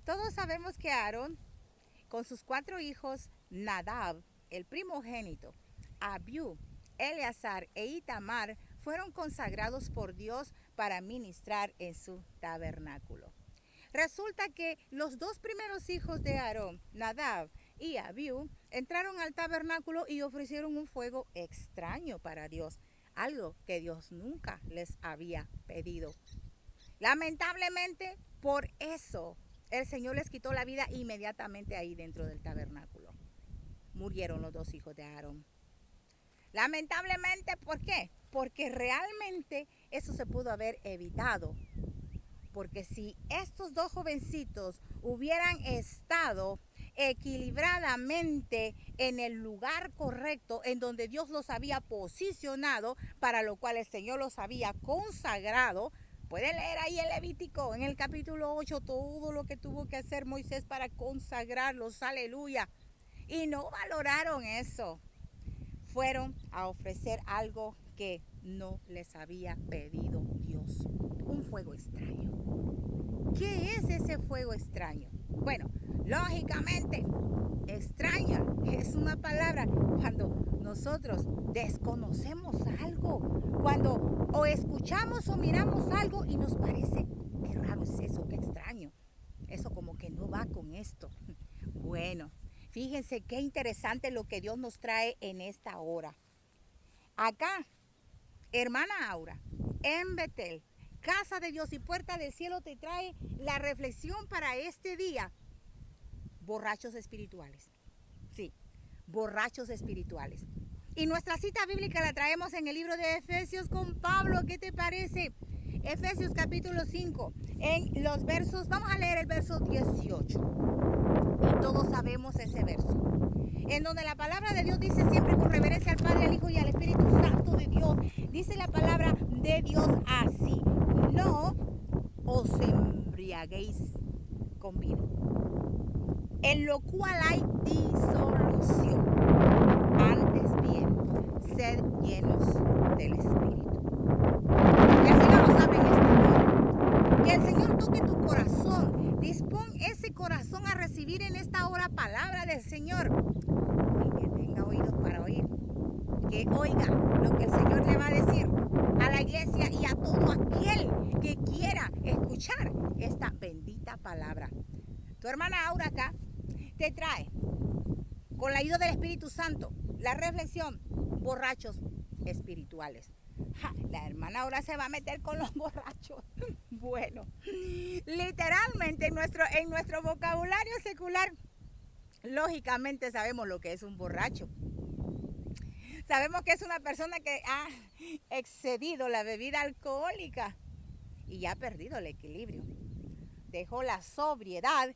Todos sabemos que Aarón, con sus 4 hijos, Nadab, el primogénito, Abiú, Eleazar e Itamar, fueron consagrados por Dios para ministrar en su tabernáculo. Resulta que los 2 primeros hijos de Aarón, Nadab y Abiú, entraron al tabernáculo y ofrecieron un fuego extraño para Dios, algo que Dios nunca les había pedido. Lamentablemente, por eso el Señor les quitó la vida inmediatamente ahí dentro del tabernáculo. Murieron los 2 hijos de Aarón. Lamentablemente, ¿por qué? Porque realmente eso se pudo haber evitado. Porque si estos 2 jovencitos hubieran estado equilibradamente en el lugar correcto, en donde Dios los había posicionado, para lo cual el Señor los había consagrado. Puede leer ahí el Levítico, en el capítulo 8, todo lo que tuvo que hacer Moisés para consagrarlos, aleluya. Y no valoraron eso. Fueron a ofrecer algo que no les había pedido Dios. Un fuego extraño. ¿Qué es ese fuego extraño? Bueno, lógicamente, extraña es una palabra cuando nosotros desconocemos algo, cuando o escuchamos o miramos algo y nos parece, qué raro es eso, qué extraño, eso como que no va con esto. Bueno, fíjense qué interesante lo que Dios nos trae en esta hora. Acá, hermana Aura, en Betel, Casa de Dios y Puerta del Cielo, te trae la reflexión para este día. Borrachos espirituales. Sí, borrachos espirituales. Y nuestra cita bíblica la traemos en el libro de Efesios con Pablo. ¿Qué te parece? Efesios capítulo 5, en los versos, vamos a leer el verso 18. Y todos sabemos ese verso, en donde la palabra de Dios dice siempre con reverencia al Padre, al Hijo y al Espíritu Santo de Dios. Dice la palabra de Dios así: no os embriaguéis con vino, en lo cual hay disolución. Antes bien, sed llenos del Espíritu. Que el Señor nos hable en esta hora. Que el Señor toque tu corazón. Dispón ese corazón a recibir en esta hora palabra del Señor. Y que tenga oídos para oír. Que oiga lo que el Señor le va a decir a la iglesia y a todo aquel que quiera escuchar esta bendita palabra. Tu hermana Aura acá te trae, con la ayuda del Espíritu Santo, la reflexión: borrachos espirituales. La hermana ahora se va a meter con los borrachos. Bueno, literalmente en nuestro vocabulario secular, lógicamente sabemos lo que es un borracho. Sabemos que es una persona que ha excedido la bebida alcohólica y ha perdido el equilibrio. Dejó la sobriedad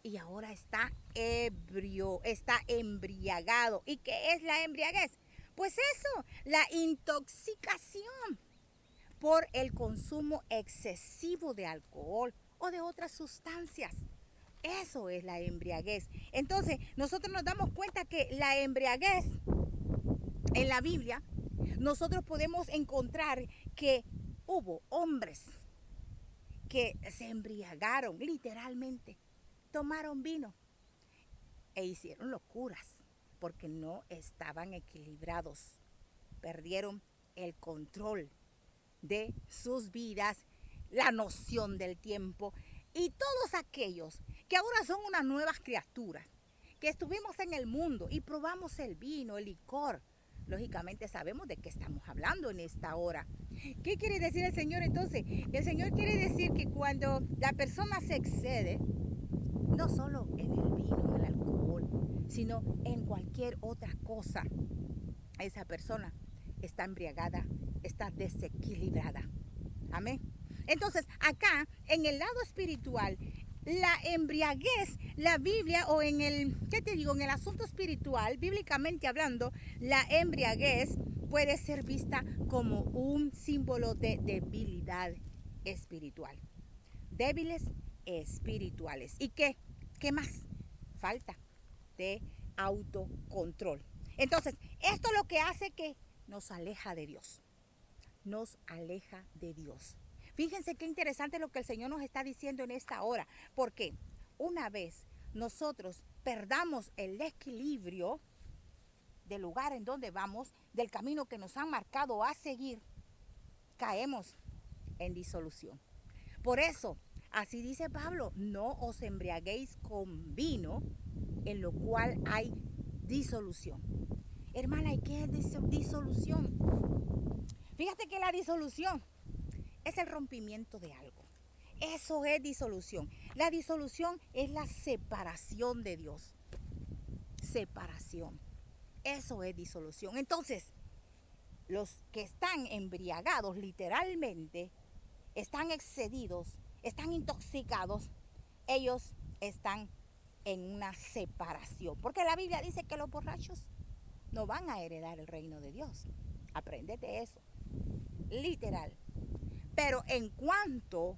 y ahora está ebrio, está embriagado. ¿Y qué es la embriaguez? Pues eso, la intoxicación por el consumo excesivo de alcohol o de otras sustancias. Eso es la embriaguez. Entonces, nosotros nos damos cuenta que la embriaguez en la Biblia, nosotros podemos encontrar que hubo hombres que se embriagaron literalmente, tomaron vino e hicieron locuras porque no estaban equilibrados, perdieron el control de sus vidas, la noción del tiempo, y todos aquellos que ahora son unas nuevas criaturas, que estuvimos en el mundo y probamos el vino, el licor, lógicamente sabemos de qué estamos hablando en esta hora. ¿Qué quiere decir el Señor entonces? El Señor quiere decir que cuando la persona se excede, no solo en el vino, en el alcohol, sino en cualquier otra cosa, esa persona está embriagada, está desequilibrada. Amén. Entonces, acá, en el lado espiritual, la embriaguez, la Biblia, o en el, ¿qué te digo? En el asunto espiritual, bíblicamente hablando, la embriaguez puede ser vista como un símbolo de debilidad espiritual. Débiles espirituales. ¿Y qué? ¿Qué más? Falta de autocontrol. Entonces, esto lo que hace que nos aleja de Dios. Nos aleja de Dios. Fíjense qué interesante lo que el Señor nos está diciendo en esta hora. ¿Por qué? una vez nosotros perdamos el equilibrio del lugar en donde vamos, del camino que nos han marcado a seguir, caemos en disolución. Por eso, así dice Pablo, no os embriaguéis con vino, en lo cual hay disolución. Hermana, ¿y qué es disolución? Fíjate que la disolución es el rompimiento de algo. Eso es disolución. La disolución es la separación de Dios. Separación. Eso es disolución. Entonces, los que están embriagados literalmente, están excedidos, están intoxicados, ellos están en una separación. Porque la Biblia dice que los borrachos no van a heredar el reino de Dios. Apréndete eso. Literal. Pero en cuanto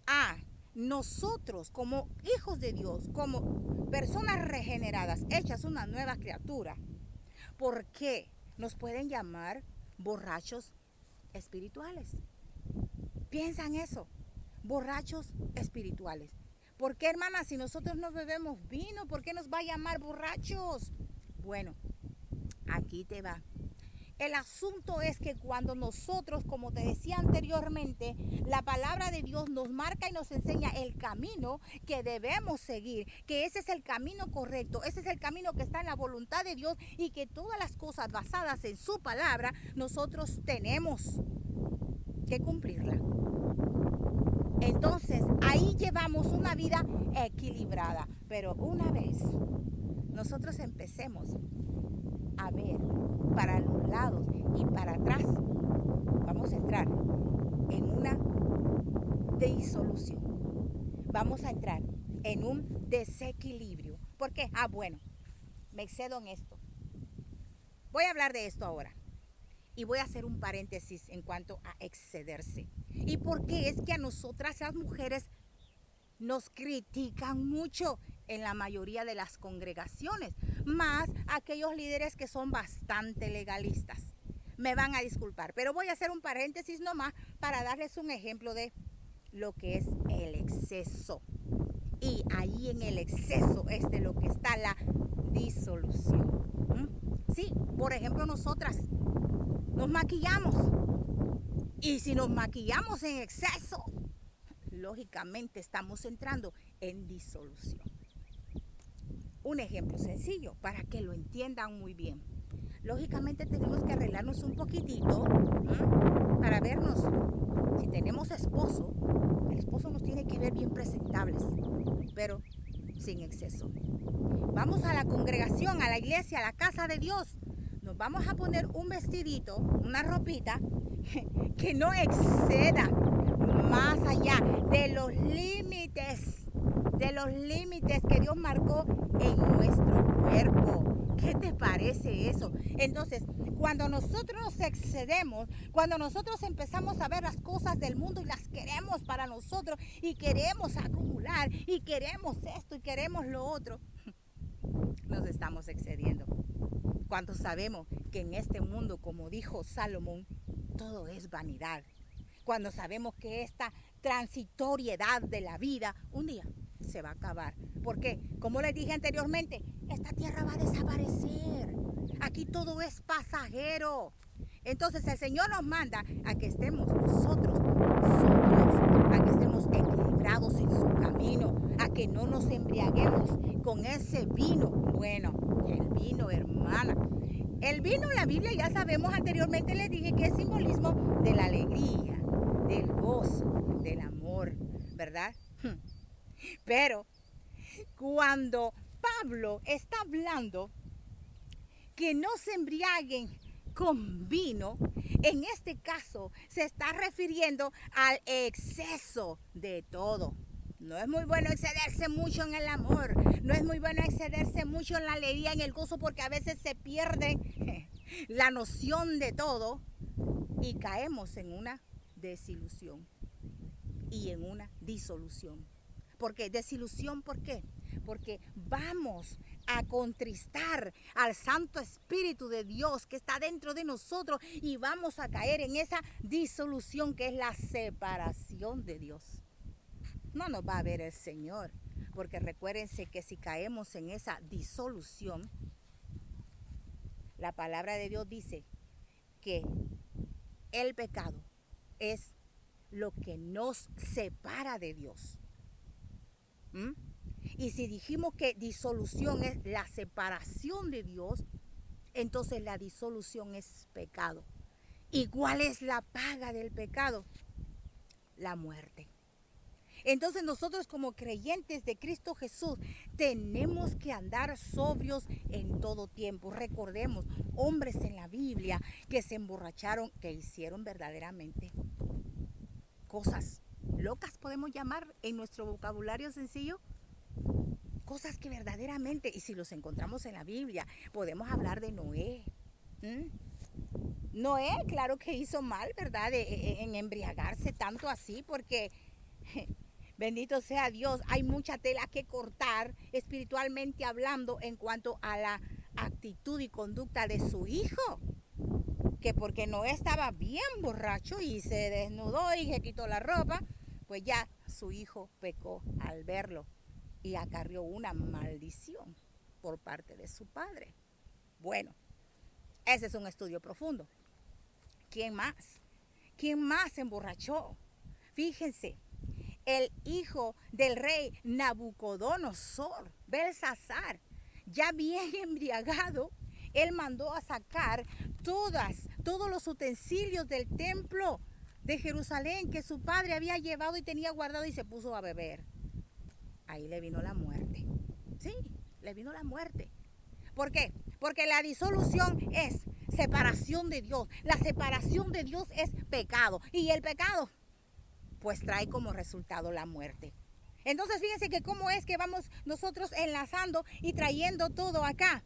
a nosotros como hijos de Dios, como personas regeneradas, hechas una nueva criatura, ¿por qué nos pueden llamar borrachos espirituales? Piensa en eso, borrachos espirituales. ¿Por qué, hermana, si nosotros no bebemos vino, por qué nos va a llamar borrachos? Bueno, aquí te va. El asunto es que cuando nosotros, como te decía anteriormente, la palabra de Dios nos marca y nos enseña el camino que debemos seguir, que ese es el camino correcto, ese es el camino que está en la voluntad de Dios y que todas las cosas basadas en su palabra, nosotros tenemos que cumplirla. Entonces, ahí llevamos una vida equilibrada. Pero una vez nosotros empecemos a ver para los lados y para atrás, vamos a entrar en una disolución. Vamos a entrar en un desequilibrio. ¿Por qué? Bueno, me excedo en esto. Voy a hablar de esto ahora. Y voy a hacer un paréntesis en cuanto a excederse. ¿Y por qué es que a nosotras las mujeres nos critican mucho en la mayoría de las congregaciones? Más aquellos líderes que son bastante legalistas. Me van a disculpar, pero voy a hacer un paréntesis nomás para darles un ejemplo de lo que es el exceso. Y ahí en el exceso es de lo que está la disolución. Sí, por ejemplo, nosotras nos maquillamos. Y si nos maquillamos en exceso, lógicamente estamos entrando en disolución. Un ejemplo sencillo para que lo entiendan muy bien. Lógicamente tenemos que arreglarnos un poquitito para vernos. Si tenemos esposo, el esposo nos tiene que ver bien presentables, pero sin exceso. Vamos a la congregación, a la iglesia, a la casa de Dios. Nos vamos a poner un vestidito, una ropita que no exceda más allá de los límites que Dios marcó en nuestro cuerpo. ¿Qué te parece eso? Entonces, cuando nosotros nos excedemos, cuando nosotros empezamos a ver las cosas del mundo y las queremos para nosotros y queremos acumular y queremos esto y queremos lo otro, nos estamos excediendo. Cuando sabemos que en este mundo, como dijo Salomón, todo es vanidad. Cuando sabemos que esta transitoriedad de la vida un día se va a acabar. Porque, como les dije anteriormente, esta tierra va a desaparecer. Aquí todo es pasajero. Entonces el Señor nos manda a que estemos nosotros, a que estemos equilibrados en su camino, a que no nos embriaguemos con ese vino. Bueno, el vino, hermana. El vino, la Biblia ya sabemos anteriormente, les dije que es simbolismo de la alegría, del gozo, del amor, ¿verdad? Pero cuando Pablo está hablando que no se embriaguen con vino, en este caso se está refiriendo al exceso de todo. No es muy bueno excederse mucho en el amor, no es muy bueno excederse mucho en la alegría, en el gozo, porque a veces se pierde la noción de todo y caemos en una desilusión y en una disolución. ¿Por qué? Desilusión, ¿por qué? Porque vamos a contristar al Santo Espíritu de Dios que está dentro de nosotros y vamos a caer en esa disolución que es la separación de Dios. No nos va a ver el Señor. Porque recuérdense que si caemos en esa disolución, la palabra de Dios dice que el pecado es lo que nos separa de Dios. ¿Mm? Y si dijimos que disolución es la separación de Dios, entonces la disolución es pecado. ¿Y cuál es la paga del pecado? La muerte. Entonces nosotros como creyentes de Cristo Jesús tenemos que andar sobrios en todo tiempo. Recordemos, hombres en la Biblia que se emborracharon, que hicieron verdaderamente cosas locas, podemos llamar en nuestro vocabulario sencillo, cosas que verdaderamente, y si los encontramos en la Biblia, podemos hablar de Noé. Noé, claro que hizo mal, ¿verdad? En embriagarse tanto así, porque bendito sea Dios, hay mucha tela que cortar espiritualmente hablando en cuanto a la actitud y conducta de su hijo. Que porque Noé estaba bien borracho y se desnudó y se quitó la ropa, pues ya su hijo pecó al verlo y acarrió una maldición por parte de su padre. Bueno, ese es un estudio profundo. ¿Quién más? ¿Quién más se emborrachó? Fíjense, el hijo del rey Nabucodonosor, Belsasar, ya bien embriagado, él mandó a sacar todos los utensilios del templo de Jerusalén que su padre había llevado y tenía guardado y se puso a beber. Ahí le vino la muerte. Sí, le vino la muerte. ¿Por qué? Porque la disolución es separación de Dios. La separación de Dios es pecado. Y el pecado, pues trae como resultado la muerte. Entonces fíjense que cómo es que vamos nosotros enlazando y trayendo todo acá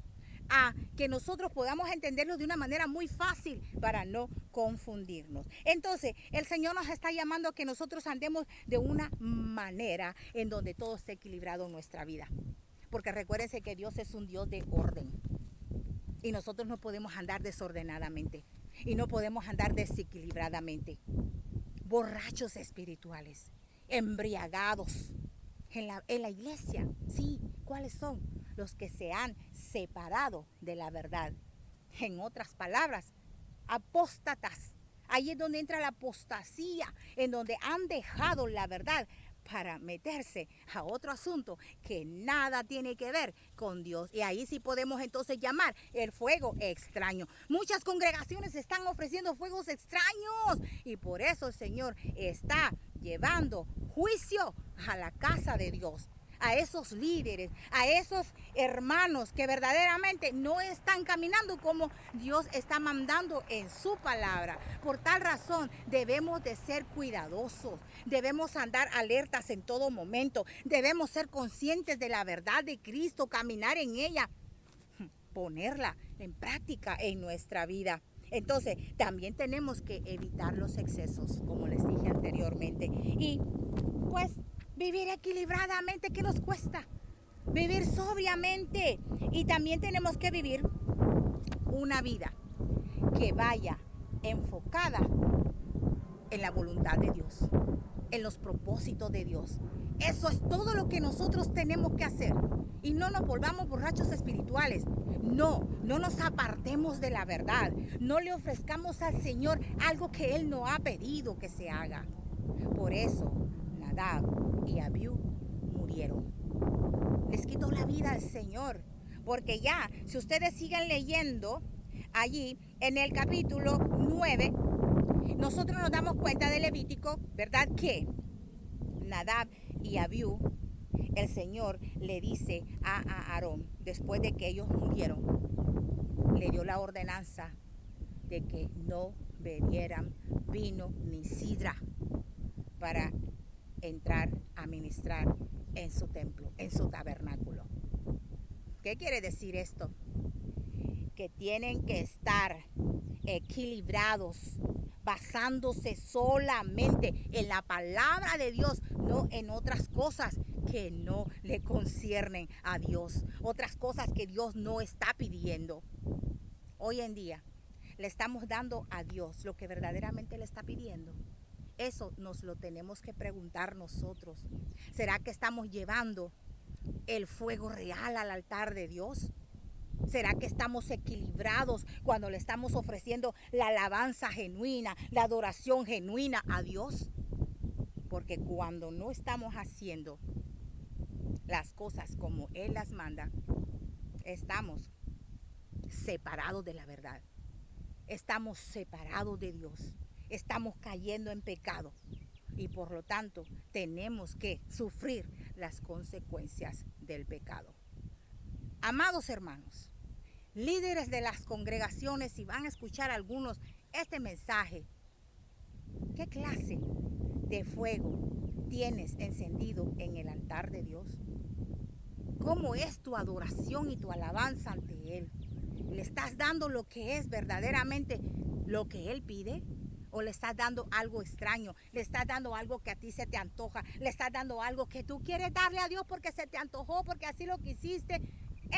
a que nosotros podamos entenderlo de una manera muy fácil para no confundirnos. Entonces, el Señor nos está llamando a que nosotros andemos de una manera en donde todo esté equilibrado en nuestra vida. Porque recuérdense que Dios es un Dios de orden. Y nosotros no podemos andar desordenadamente. Y no podemos andar desequilibradamente. Borrachos espirituales, embriagados. En la iglesia, sí, ¿cuáles son? Los que se han separado de la verdad. En otras palabras, apóstatas. Ahí es donde entra la apostasía, en donde han dejado la verdad para meterse a otro asunto que nada tiene que ver con Dios. Y ahí sí podemos entonces llamar el fuego extraño. Muchas congregaciones están ofreciendo fuegos extraños y por eso el Señor está llevando juicio a la casa de Dios, a esos líderes, a esos hermanos que verdaderamente no están caminando como Dios está mandando en su palabra. Por tal razón debemos de ser cuidadosos, debemos andar alertas en todo momento, debemos ser conscientes de la verdad de Cristo, caminar en ella, ponerla en práctica en nuestra vida. Entonces, también tenemos que evitar los excesos, como les dije anteriormente. Y, pues, vivir equilibradamente, ¿qué nos cuesta? Vivir sobriamente. Y también tenemos que vivir una vida que vaya enfocada en la voluntad de Dios, en los propósitos de Dios. Eso es todo lo que nosotros tenemos que hacer. Y no nos volvamos borrachos espirituales. No nos apartemos de la verdad. No le ofrezcamos al Señor algo que Él no ha pedido que se haga. Por eso, Nadab y Abiú murieron. Les quitó la vida al Señor. Porque ya, si ustedes siguen leyendo allí en el capítulo 9, nosotros nos damos cuenta de Levítico, ¿verdad? Que Nadab y Abiú, el Señor le dice a Aarón, después de que ellos murieron, le dio la ordenanza de que no bebieran vino ni sidra para entrar a ministrar en su templo, en su tabernáculo. ¿Qué quiere decir esto? Que tienen que estar equilibrados, basándose solamente en la palabra de Dios, no en otras cosas que no le conciernen a Dios, otras cosas que Dios no está pidiendo. Hoy en día le estamos dando a Dios lo que verdaderamente le está pidiendo. Eso nos lo tenemos que preguntar nosotros. ¿Será que estamos llevando el fuego real al altar de Dios? ¿Será que estamos equilibrados cuando le estamos ofreciendo la alabanza genuina, la adoración genuina a Dios? Porque cuando no estamos haciendo las cosas como Él las manda, estamos separados de la verdad. Estamos separados de Dios. Estamos cayendo en pecado. Y por lo tanto, tenemos que sufrir las consecuencias del pecado. Amados hermanos, líderes de las congregaciones, si van a escuchar algunos este mensaje, ¿qué clase de fuego tienes encendido en el altar de Dios? ¿Cómo es tu adoración y tu alabanza ante Él? ¿Le estás dando lo que es verdaderamente lo que Él pide? ¿O le estás dando algo extraño? ¿Le estás dando algo que a ti se te antoja? ¿Le estás dando algo que tú quieres darle a Dios porque se te antojó, porque así lo quisiste?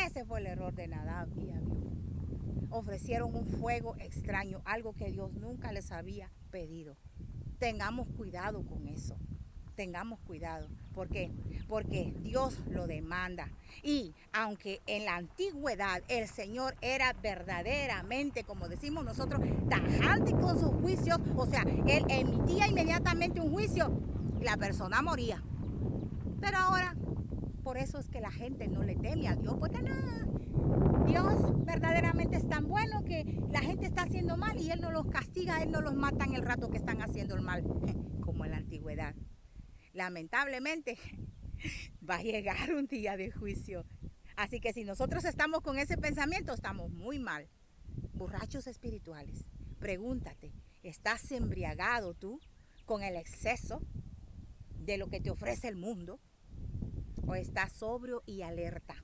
Ese fue el error de Nadab y Abiú. Ofrecieron un fuego extraño, algo que Dios nunca les había pedido. Tengamos cuidado con eso. Tengamos cuidado. ¿Por qué? Porque Dios lo demanda. Y aunque en la antigüedad el Señor era verdaderamente, como decimos nosotros, tajante con sus juicios, o sea, Él emitía inmediatamente un juicio y la persona moría. Pero ahora, por eso es que la gente no le teme a Dios, porque no, Dios verdaderamente es tan bueno que la gente está haciendo mal y Él no los castiga, Él no los mata en el rato que están haciendo el mal, como en la antigüedad. Lamentablemente va a llegar un día de juicio. Así que si nosotros estamos con ese pensamiento, estamos muy mal. Borrachos espirituales, pregúntate, ¿estás embriagado tú con el exceso de lo que te ofrece el mundo? ¿O estás sobrio y alerta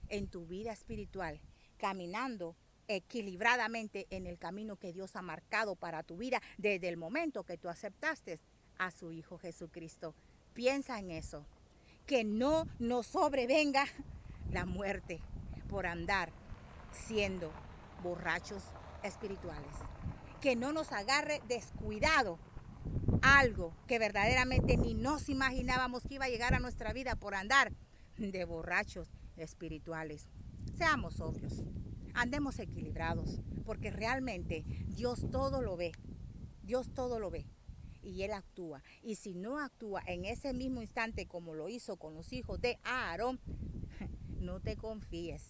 en tu vida espiritual, caminando equilibradamente en el camino que Dios ha marcado para tu vida desde el momento que tú aceptaste a su Hijo Jesucristo? Piensa en eso, que no nos sobrevenga la muerte por andar siendo borrachos espirituales, que no nos agarre descuidado algo que verdaderamente ni nos imaginábamos que iba a llegar a nuestra vida por andar de borrachos espirituales. Seamos sobrios, andemos equilibrados, porque realmente Dios todo lo ve, Dios todo lo ve. Y Él actúa. Y si no actúa en ese mismo instante como lo hizo con los hijos de Aarón, no te confíes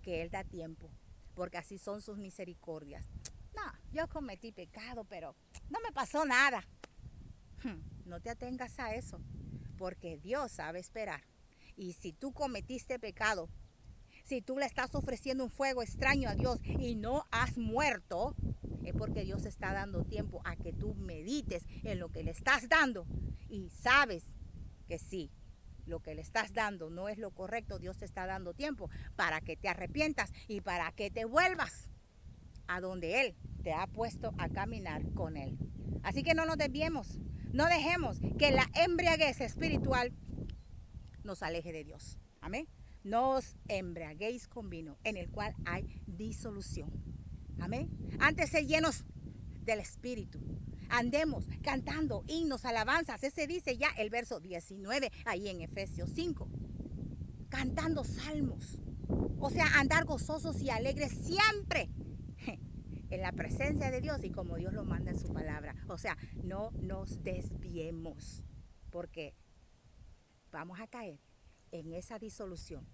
que Él da tiempo, porque así son sus misericordias. No, yo cometí pecado, pero no me pasó nada. No te atengas a eso, porque Dios sabe esperar. Y si tú cometiste pecado, si tú le estás ofreciendo un fuego extraño a Dios y no has muerto, es porque Dios está dando tiempo a que tú medites en lo que le estás dando y sabes que sí, lo que le estás dando no es lo correcto. Dios te está dando tiempo para que te arrepientas y para que te vuelvas a donde Él te ha puesto a caminar con Él. Así que no nos desviemos, no dejemos que la embriaguez espiritual nos aleje de Dios. Amén. No os embriaguéis con vino en el cual hay disolución. Amén. Antes ser llenos del Espíritu. Andemos cantando himnos, alabanzas. Ese dice ya el verso 19 ahí en Efesios 5. Cantando salmos. O sea, andar gozosos y alegres siempre en la presencia de Dios y como Dios lo manda en su palabra. O sea, no nos desviemos, porque vamos a caer en esa disolución,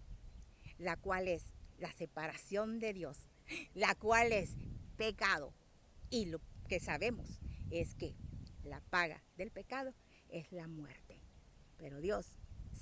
la cual es la separación de Dios, la cual es pecado. Y lo que sabemos es que la paga del pecado es la muerte. Pero Dios,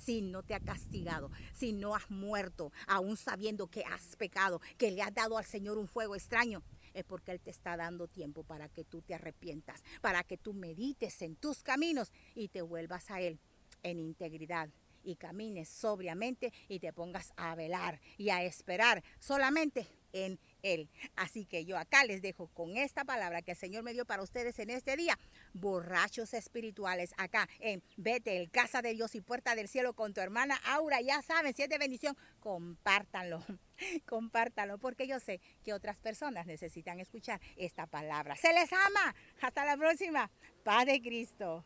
si no te ha castigado, si no has muerto, aún sabiendo que has pecado, que le has dado al Señor un fuego extraño, es porque Él te está dando tiempo para que tú te arrepientas, para que tú medites en tus caminos y te vuelvas a Él en integridad y camines sobriamente y te pongas a velar y a esperar solamente en Él. Así que yo acá les dejo con esta palabra que el Señor me dio para ustedes en este día. Borrachos espirituales, acá en Betel, Casa de Dios y Puerta del Cielo con tu hermana Aura. Ya saben, si es de bendición, compártanlo. Compártanlo, porque yo sé que otras personas necesitan escuchar esta palabra. Se les ama. Hasta la próxima. Paz de Cristo.